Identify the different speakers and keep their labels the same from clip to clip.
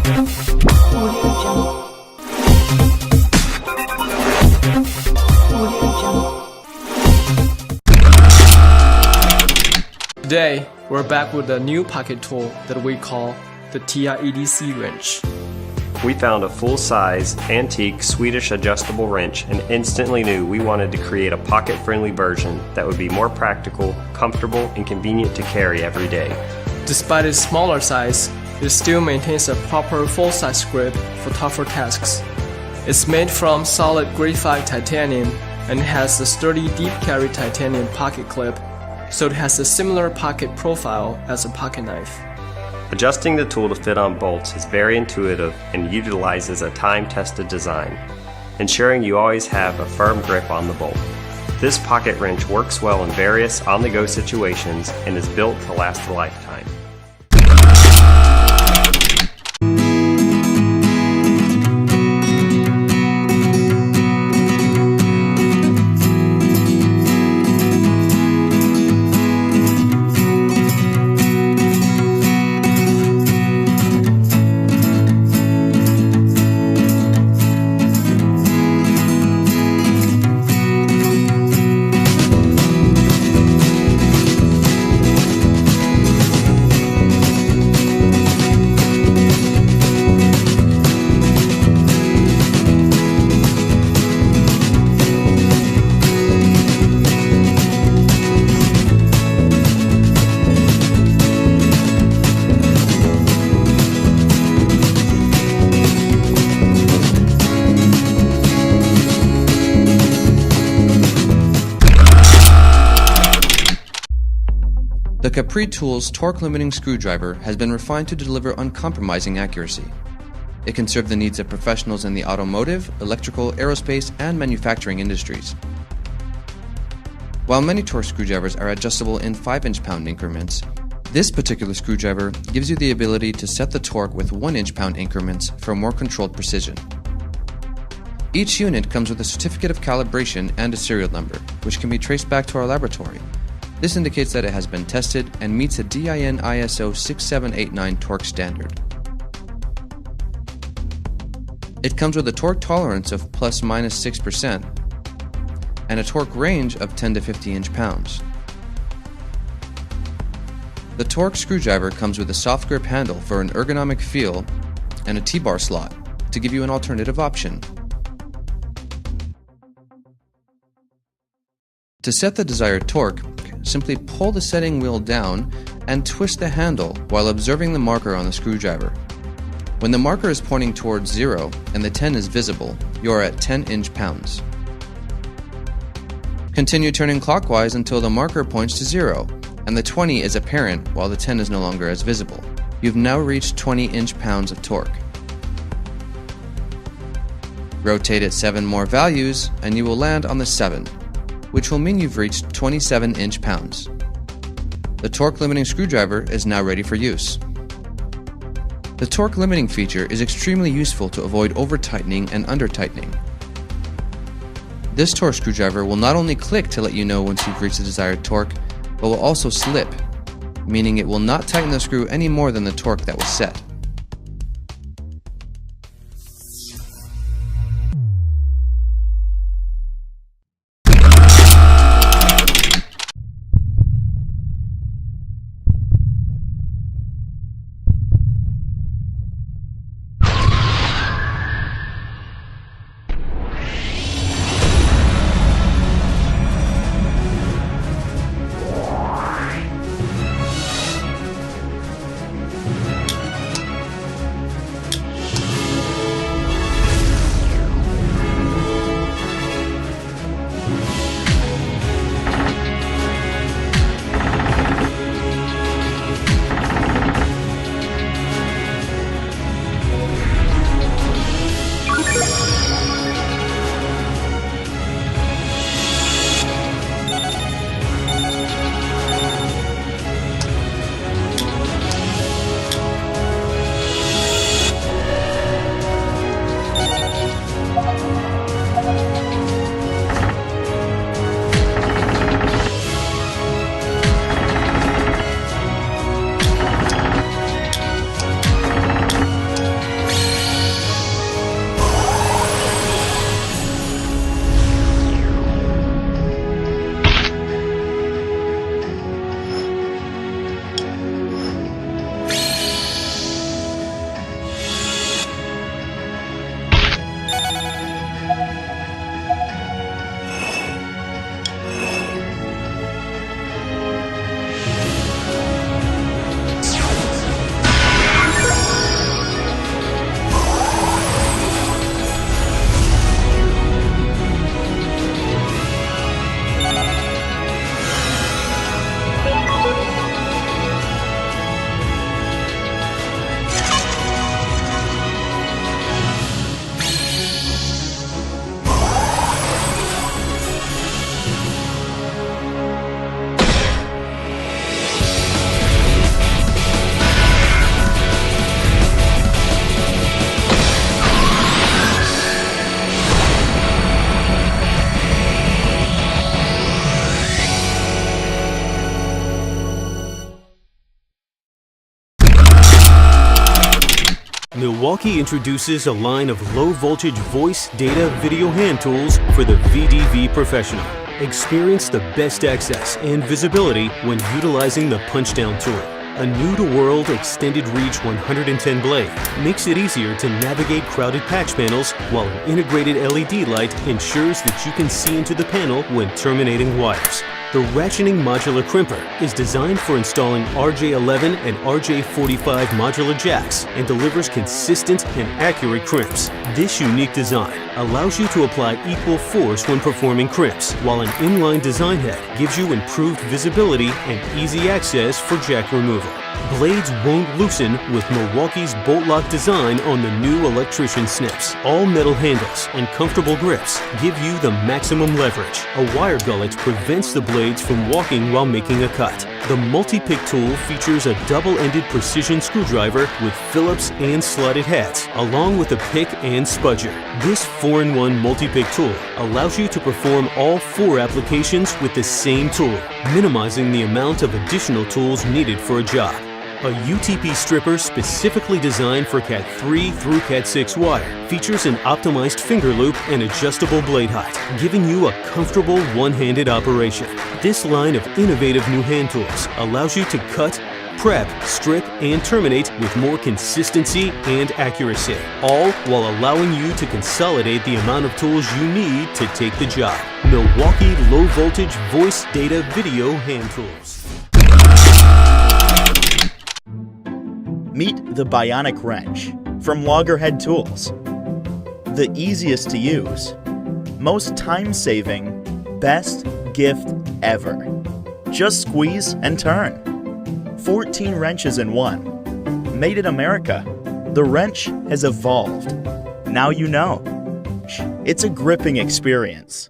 Speaker 1: Today, we're back with a new pocket tool that we call the TI EDC Wrench.
Speaker 2: We found a full-size, antique Swedish adjustable wrench and instantly knew we wanted to create a pocket-friendly version that would be more practical, comfortable, and convenient to carry every day.
Speaker 1: Despite its smaller size, it still maintains a proper full-size grip for tougher tasks. It's made from solid graphite titanium and has a sturdy deep carry titanium pocket clip, so it has a similar pocket profile as a pocket knife.
Speaker 2: Adjusting the tool to fit on bolts is very intuitive and utilizes a time-tested design, ensuring you always have a firm grip on the bolt. This pocket wrench works well in various on-the-go situations and is built to last a lifetime.
Speaker 3: The Capri tool's torque-limiting screwdriver has been refined to deliver uncompromising accuracy. It can serve the needs of professionals in the automotive, electrical, aerospace, and manufacturing industries. While many torque screwdrivers are adjustable in 5-inch pound increments, this particular screwdriver gives you the ability to set the torque with 1-inch pound increments for more controlled precision. Each unit comes with a certificate of calibration and a serial number, which can be traced back to our laboratory. This indicates that it has been tested and meets a DIN ISO 6789 torque standard. It comes with a torque tolerance of plus minus 6% and a torque range of 10 to 50 inch-pounds. The torque screwdriver comes with a soft grip handle for an ergonomic feel and a T-bar slot to give you an alternative option. To set the desired torque, simply pull the setting wheel down and twist the handle while observing the marker on the screwdriver. When the marker is pointing towards 0 and the 10 is visible, you are at 10 inch-pounds. Continue turning clockwise until the marker points to 0 and the 20 is apparent while the 10 is no longer as visible. You've now reached 20 inch-pounds of torque. Rotate it 7 more values and you will land on the 7, which will mean you've reached 27 inch-pounds. The torque limiting screwdriver is now ready for use. The torque limiting feature is extremely useful to avoid over-tightening and under-tightening. This torque screwdriver will not only click to let you know once you've reached the desired torque, but will also slip, meaning it will not tighten the screw any more than the torque that was set.
Speaker 4: Milwaukee introduces a line of low-voltage voice, data, video hand tools for the VDV professional. Experience the best access and visibility when utilizing the punch-down tool. A new-to-world extended reach 110 blade makes it easier to navigate crowded patch panels, while an integrated LED light ensures that you can see into the panel when terminating wires. The ratcheting modular crimper is designed for installing RJ11 and RJ45 modular jacks and delivers consistent and accurate crimps. This unique design allows you to apply equal force when performing crimps, while an inline design head gives you improved visibility and easy access for jack removal. Blades won't loosen with Milwaukee's bolt-lock design on the new electrician snips. All metal handles and comfortable grips give you the maximum leverage. A wire gullet prevents the blades from walking while making a cut. The multi-pick tool features a double-ended precision screwdriver with Phillips and slotted heads, along with a pick and spudger. This 4-in-1 multi-pick tool allows you to perform all 4 applications with the same tool, minimizing the amount of additional tools needed for a job. A UTP stripper specifically designed for Cat 3 through Cat 6 wire features an optimized finger loop and adjustable blade height, giving you a comfortable one-handed operation. This line of innovative new hand tools allows you to cut, prep, strip, and terminate with more consistency and accuracy, all while allowing you to consolidate the amount of tools you need to take the job. Milwaukee Low Voltage Voice Data Video Hand Tools.
Speaker 5: Meet the Bionic Wrench from Loggerhead Tools. The easiest to use, most time-saving, best gift ever. Just squeeze and turn. 14 wrenches in one. Made in America. The wrench has evolved. Now you know. It's a gripping experience.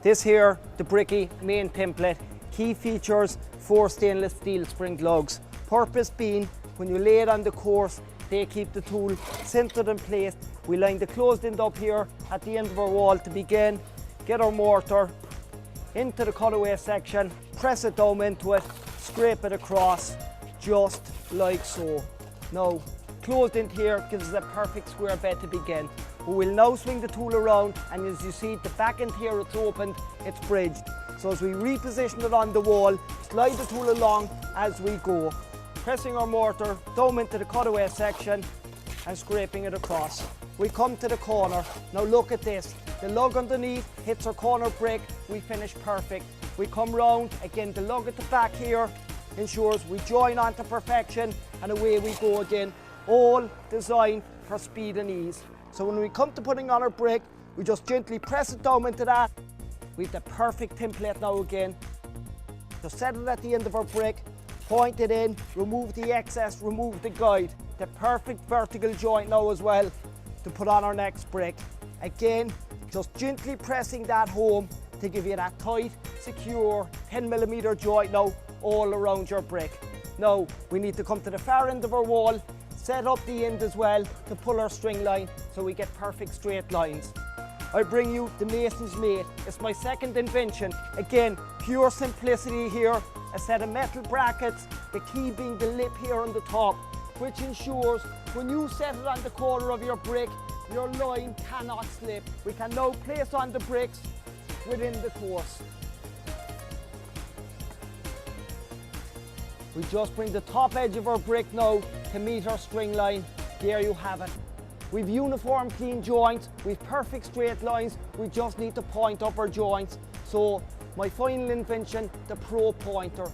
Speaker 6: This here, the Bricky main template. Key features, 4 stainless steel spring lugs. Purpose being, when you lay it on the course, they keep the tool centered in place. We line the closed end up here at the end of our wall to begin. Get our mortar into the cutaway section, press it down into it, scrape it across, just like so. Now, closed end here gives us a perfect square bed to begin. We will now swing the tool around, and as you see, the back end here, it's opened, it's bridged. So as we reposition it on the wall, slide the tool along as we go, pressing our mortar down into the cutaway section and scraping it across. We come to the corner. Now look at this. The lug underneath hits our corner brick, we finish perfect. We come round, again the lug at the back here ensures we join on to perfection, and away we go again. All designed for speed and ease. So when we come to putting on our brick, we just gently press it down into that. We have the perfect template now again. Just set it at the end of our brick, point it in, remove the excess, remove the guide. The perfect vertical joint now as well to put on our next brick. Again, just gently pressing that home to give you that tight, secure 10mm joint now all around your brick. Now, we need to come to the far end of our wall, set up the end as well to pull our string line so we get perfect straight lines. I bring you the Mason's Mate. It's my second invention. Again, pure simplicity here. A set of metal brackets, the key being the lip here on the top, which ensures when you set it on the corner of your brick, your line cannot slip. We can now place on the bricks within the course. We just bring the top edge of our brick now to meet our string line. There you have it. We've uniform clean joints, we've perfect straight lines, we just need to point up our joints. So my final invention, the Pro Pointer.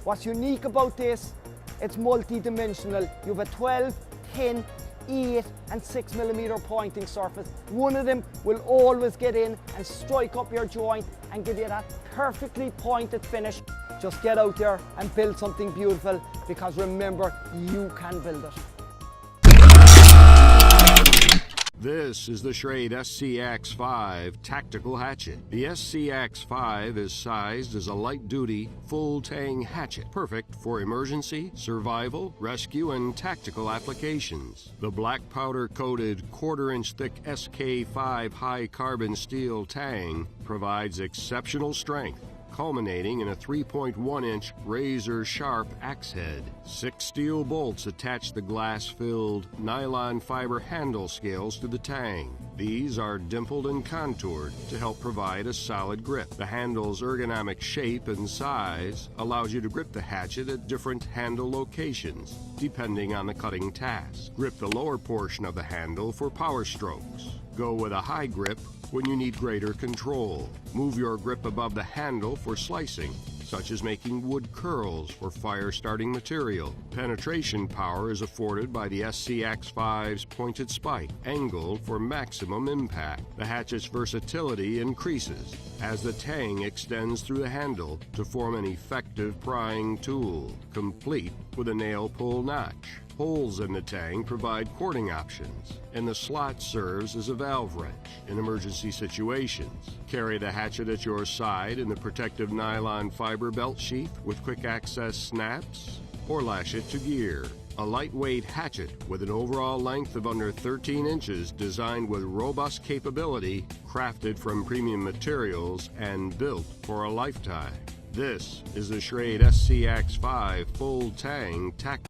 Speaker 6: What's unique about this, it's multi-dimensional. You have a 12, 10, 8 and 6mm pointing surface. One of them will always get in and strike up your joint and give you that perfectly pointed finish. Just get out there and build something beautiful, because remember, you can build it.
Speaker 7: This is the Schrade SCX-5 Tactical Hatchet. The SCX-5 is sized as a light-duty, full Tang hatchet, perfect for emergency, survival, rescue, and tactical applications. The black powder-coated, quarter-inch thick SK-5 high-carbon steel Tang provides exceptional strength, culminating in a 3.1-inch razor-sharp axe head. 6 steel bolts attach the glass-filled nylon fiber handle scales to the Tang. These are dimpled and contoured to help provide a solid grip. The handle's ergonomic shape and size allows you to grip the hatchet at different handle locations, depending on the cutting task. Grip the lower portion of the handle for power strokes. Go with a high grip when you need greater control. Move your grip above the handle for slicing, such as making wood curls for fire-starting material. Penetration power is afforded by the SCX-5's pointed spike, angled for maximum impact. The hatchet's versatility increases as the Tang extends through the handle to form an effective prying tool, complete with a nail pull notch. Holes in the Tang provide cording options, and the slot serves as a valve wrench in emergency situations. Carry the hatchet at your side in the protective nylon fiber belt sheath with quick access snaps, or lash it to gear. A lightweight hatchet with an overall length of under 13 inches, designed with robust capability, crafted from premium materials, and built for a lifetime. This is the Schrade SCX-5 Full Tang Tactical.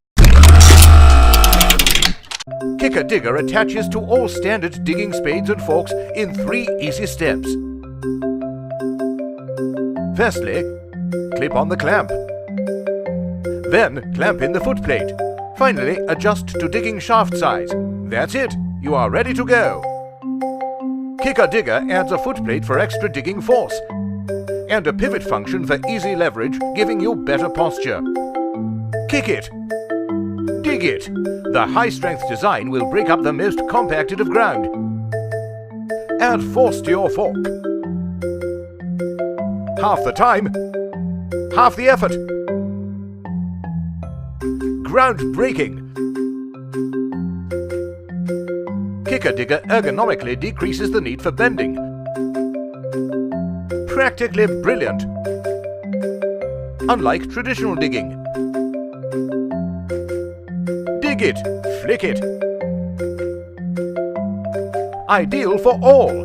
Speaker 8: Kikka Digga attaches to all standard digging spades and forks in 3 easy steps. Firstly, clip on the clamp. Then clamp in the footplate. Finally, adjust to digging shaft size. That's it, you are ready to go. Kikka Digga adds a footplate for extra digging force, and a pivot function for easy leverage, giving you better posture. Kick it. Dig it. The high-strength design will break up the most compacted of ground. Add force to your fork. Half the time, half the effort. Groundbreaking. Kikka Digga ergonomically decreases the need for bending. Practically brilliant. Unlike traditional digging. Dig it, flick it. Ideal for all.